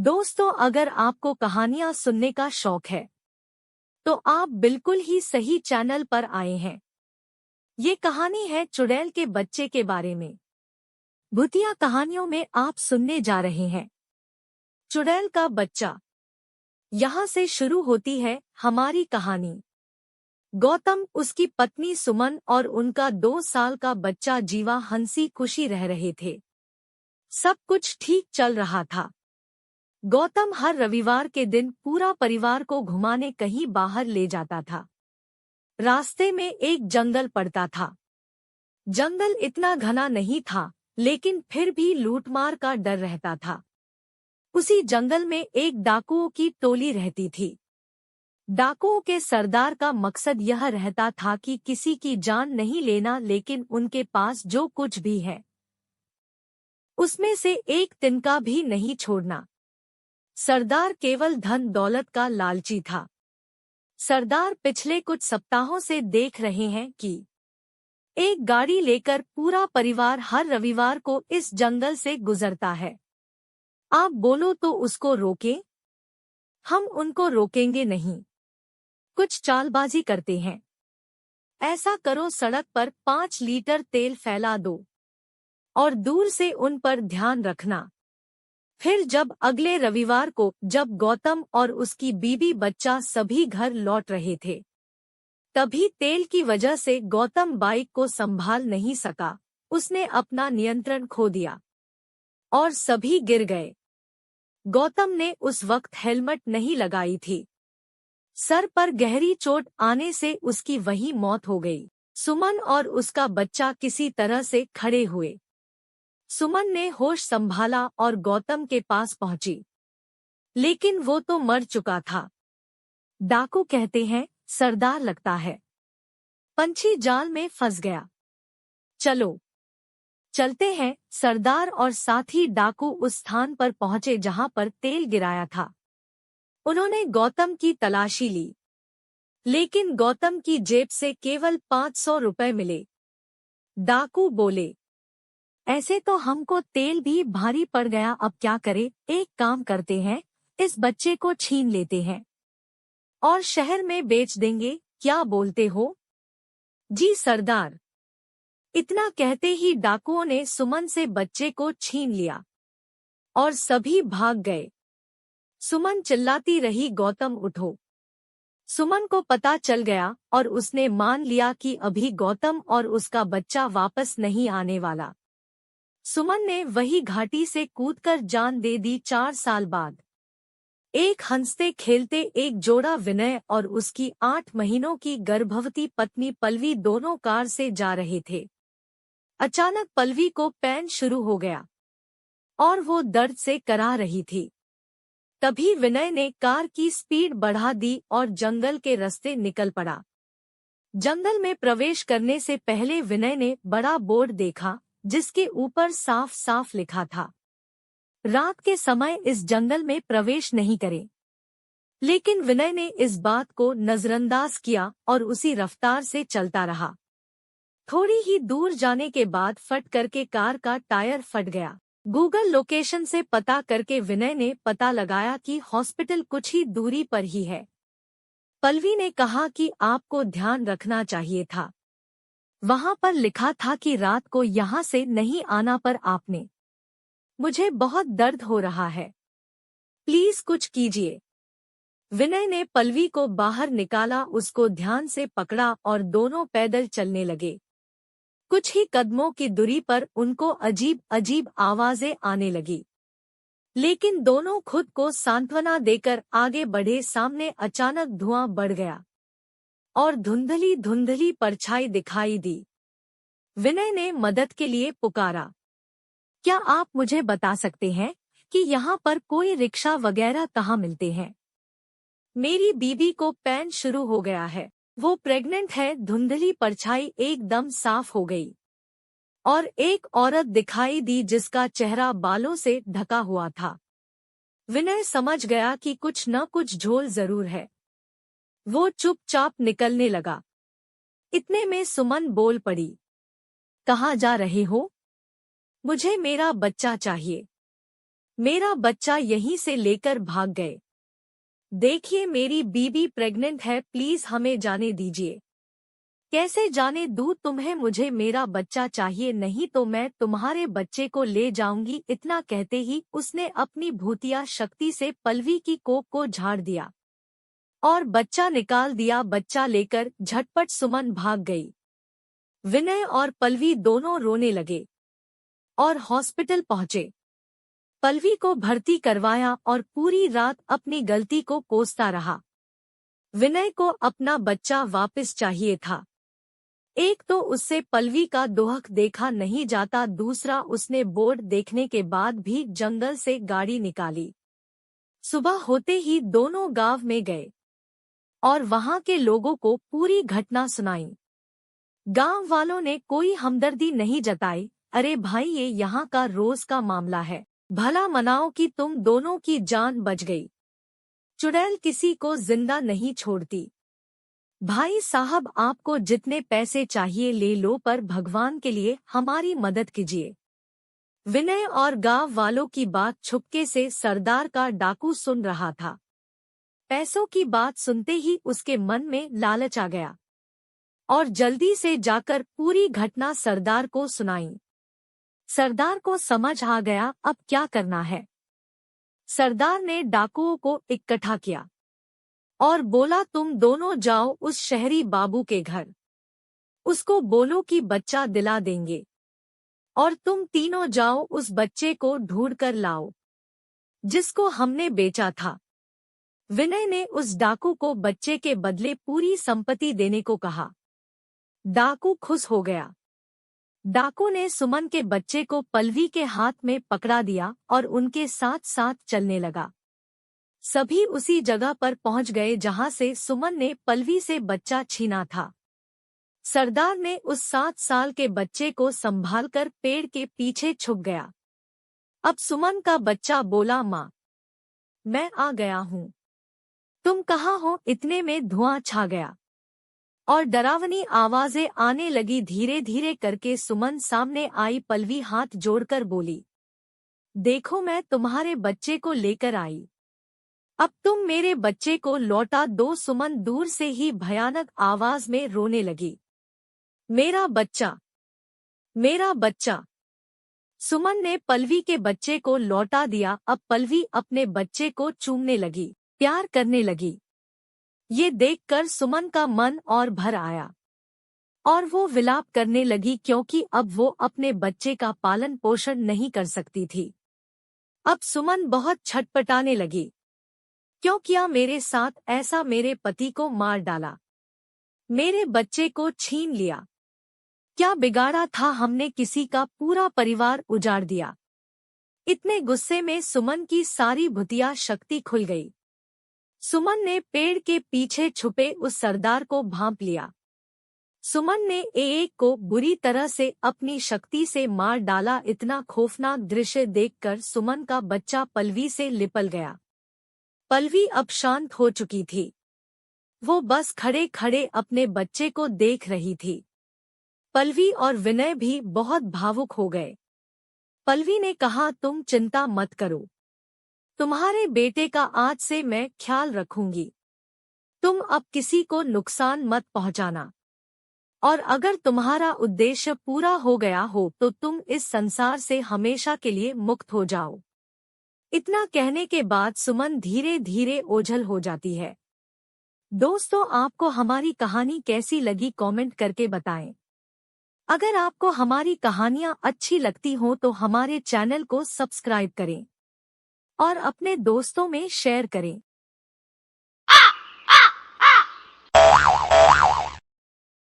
दोस्तों, अगर आपको कहानियां सुनने का शौक है तो आप बिल्कुल ही सही चैनल पर आए हैं। ये कहानी है चुड़ैल के बच्चे के बारे में। भूतिया कहानियों में आप सुनने जा रहे हैं चुड़ैल का बच्चा। यहाँ से शुरू होती है हमारी कहानी। गौतम, उसकी पत्नी सुमन और उनका 2 साल का बच्चा जीवा हंसी खुशी रह रहे थे। सब कुछ ठीक चल रहा था। गौतम हर रविवार के दिन पूरा परिवार को घुमाने कहीं बाहर ले जाता था। रास्ते में एक जंगल पड़ता था। जंगल इतना घना नहीं था, लेकिन फिर भी लूटमार का डर रहता था। उसी जंगल में एक डाकुओं की टोली रहती थी। डाकुओं के सरदार का मकसद यह रहता था कि किसी की जान नहीं लेना, लेकिन उनके पास जो कुछ भी है उसमें से एक तिनका भी नहीं छोड़ना। सरदार केवल धन दौलत का लालची था। सरदार पिछले कुछ सप्ताहों से देख रहे हैं कि एक गाड़ी लेकर पूरा परिवार हर रविवार को इस जंगल से गुजरता है। आप बोलो तो उसको रोकें? हम उनको रोकेंगे नहीं। कुछ चालबाजी करते हैं। ऐसा करो, सड़क पर 5 लीटर तेल फैला दो और दूर से उन पर ध्यान रखना। फिर जब अगले रविवार को जब गौतम और उसकी बीबी बच्चा सभी घर लौट रहे थे, तभी तेल की वजह से गौतम बाइक को संभाल नहीं सका। उसने अपना नियंत्रण खो दिया और सभी गिर गए। गौतम ने उस वक्त हेलमेट नहीं लगाई थी। सर पर गहरी चोट आने से उसकी वहीं मौत हो गई। सुमन और उसका बच्चा किसी तरह से खड़े हुए। सुमन ने होश संभाला और गौतम के पास पहुंची, लेकिन वो तो मर चुका था। डाकू कहते हैं सरदार लगता है पंछी जाल में फंस गया। चलो चलते हैं। सरदार और साथी डाकू उस स्थान पर पहुंचे जहां पर तेल गिराया था। उन्होंने गौतम की तलाशी ली, लेकिन गौतम की जेब से केवल 500 रुपए मिले। डाकू बोले, ऐसे तो हमको तेल भी भारी पड़ गया, अब क्या करें? एक काम करते हैं, इस बच्चे को छीन लेते हैं और शहर में बेच देंगे, क्या बोलते हो? जी सरदार। इतना कहते ही डाकुओं ने सुमन से बच्चे को छीन लिया और सभी भाग गए। सुमन चिल्लाती रही, गौतम उठो। सुमन को पता चल गया और उसने मान लिया कि अभी गौतम और उसका बच्चा वापस नहीं आने वाला। सुमन ने वही घाटी से कूदकर जान दे दी। 4 साल बाद एक हंसते खेलते एक जोड़ा, विनय और उसकी 8 महीनों की गर्भवती पत्नी पल्लवी, दोनों कार से जा रहे थे। अचानक पल्लवी को पेन शुरू हो गया और वो दर्द से करा रही थी। तभी विनय ने कार की स्पीड बढ़ा दी और जंगल के रास्ते निकल पड़ा। जंगल में प्रवेश करने से पहले विनय ने बड़ा बोर्ड देखा, जिसके ऊपर साफ साफ लिखा था, रात के समय इस जंगल में प्रवेश नहीं करें। लेकिन विनय ने इस बात को नजरअंदाज किया और उसी रफ्तार से चलता रहा। थोड़ी ही दूर जाने के बाद फट करके कार का टायर फट गया। गूगल लोकेशन से पता करके विनय ने पता लगाया कि हॉस्पिटल कुछ ही दूरी पर ही है। पल्लवी ने कहा कि आपको ध्यान रखना चाहिए था, वहां पर लिखा था कि रात को यहाँ से नहीं आना, पर आपने। मुझे बहुत दर्द हो रहा है, प्लीज कुछ कीजिए। विनय ने पल्लवी को बाहर निकाला, उसको ध्यान से पकड़ा और दोनों पैदल चलने लगे। कुछ ही कदमों की दूरी पर उनको अजीब अजीब आवाजें आने लगी, लेकिन दोनों खुद को सांत्वना देकर आगे बढ़े। सामने अचानक धुआं बढ़ गया और धुंधली धुंधली परछाई दिखाई दी। विनय ने मदद के लिए पुकारा, क्या आप मुझे बता सकते हैं कि यहाँ पर कोई रिक्शा वगैरह कहाँ मिलते हैं? मेरी बीबी को पेन शुरू हो गया है, वो प्रेग्नेंट है। धुंधली परछाई एकदम साफ हो गई और एक औरत दिखाई दी जिसका चेहरा बालों से ढका हुआ था। विनय समझ गया कि कुछ न कुछ झोल जरूर है। वो चुपचाप निकलने लगा। इतने में सुमन बोल पड़ी, कहाँ जा रहे हो? मुझे मेरा बच्चा चाहिए। मेरा बच्चा यहीं से लेकर भाग गए। देखिए मेरी बीवी प्रेग्नेंट है, प्लीज हमें जाने दीजिए। कैसे जाने दूँ तुम्हें, मुझे मेरा बच्चा चाहिए, नहीं तो मैं तुम्हारे बच्चे को ले जाऊंगी। इतना कहते ही उसने अपनी भूतिया शक्ति से पल्लवी की कोख को झाड़ दिया और बच्चा निकाल दिया। बच्चा लेकर झटपट सुमन भाग गई। विनय और पल्लवी दोनों रोने लगे और हॉस्पिटल पहुंचे। पल्लवी को भर्ती करवाया और पूरी रात अपनी गलती को कोसता रहा। विनय को अपना बच्चा वापस चाहिए था। एक तो उससे पल्लवी का दोहक देखा नहीं जाता, दूसरा उसने बोर्ड देखने के बाद भी जंगल से गाड़ी निकाली। सुबह होते ही दोनों गांव में गए और वहां के लोगों को पूरी घटना सुनाई। गांव वालों ने कोई हमदर्दी नहीं जताई। अरे भाई, ये यहाँ का रोज का मामला है, भला मनाओ कि तुम दोनों की जान बच गई। चुड़ैल किसी को जिंदा नहीं छोड़ती। भाई साहब, आपको जितने पैसे चाहिए ले लो, पर भगवान के लिए हमारी मदद कीजिए। विनय और गांव वालों की बात छुपके से सरदार का डाकू सुन रहा था। पैसों की बात सुनते ही उसके मन में लालच आ गया और जल्दी से जाकर पूरी घटना सरदार को सुनाई। सरदार को समझ आ गया अब क्या करना है। सरदार ने डाकुओं को इकट्ठा किया और बोला, तुम दोनों जाओ उस शहरी बाबू के घर, उसको बोलो कि बच्चा दिला देंगे, और तुम तीनों जाओ उस बच्चे को ढूंढ कर लाओ जिसको हमने बेचा था। विनय ने उस डाकू को बच्चे के बदले पूरी संपत्ति देने को कहा। डाकू खुश हो गया। डाकू ने सुमन के बच्चे को पल्लवी के हाथ में पकड़ा दिया और उनके साथ साथ चलने लगा। सभी उसी जगह पर पहुंच गए जहां से सुमन ने पल्लवी से बच्चा छीना था। सरदार ने उस 7 साल के बच्चे को संभालकर पेड़ के पीछे छुप गया। अब सुमन का बच्चा बोला, माँ, मैं आ गया हूँ, तुम कहाँ हो? इतने में धुआं छा गया और डरावनी आवाजें आने लगी। धीरे धीरे करके सुमन सामने आई। पल्लवी हाथ जोड़कर बोली, देखो मैं तुम्हारे बच्चे को लेकर आई, अब तुम मेरे बच्चे को लौटा दो। सुमन दूर से ही भयानक आवाज में रोने लगी, मेरा बच्चा, मेरा बच्चा। सुमन ने पल्लवी के बच्चे को लौटा दिया। अब पल्लवी अपने बच्चे को चूमने लगी, प्यार करने लगी। ये देखकर सुमन का मन और भर आया और वो विलाप करने लगी, क्योंकि अब वो अपने बच्चे का पालन पोषण नहीं कर सकती थी। अब सुमन बहुत छटपटाने लगी, क्यों किया मेरे साथ ऐसा? मेरे पति को मार डाला, मेरे बच्चे को छीन लिया, क्या बिगाड़ा था हमने? किसी का पूरा परिवार उजाड़ दिया। इतने गुस्से में सुमन की सारी भूतिया शक्ति खुल गई। सुमन ने पेड़ के पीछे छुपे उस सरदार को भांप लिया। सुमन ने एक को बुरी तरह से अपनी शक्ति से मार डाला। इतना खौफनाक दृश्य देखकर सुमन का बच्चा पल्लवी से लिपट गया। पल्लवी अब शांत हो चुकी थी। वो बस खड़े खड़े अपने बच्चे को देख रही थी। पल्लवी और विनय भी बहुत भावुक हो गए। पल्लवी ने कहा, तुम चिंता मत करो, तुम्हारे बेटे का आज से मैं ख्याल रखूंगी। तुम अब किसी को नुकसान मत पहुंचाना, और अगर तुम्हारा उद्देश्य पूरा हो गया हो तो तुम इस संसार से हमेशा के लिए मुक्त हो जाओ। इतना कहने के बाद सुमन धीरे धीरे ओझल हो जाती है। दोस्तों, आपको हमारी कहानी कैसी लगी कमेंट करके बताएं। अगर आपको हमारी कहानियाँ अच्छी लगती हों तो हमारे चैनल को सब्सक्राइब करें और अपने दोस्तों में शेयर करें।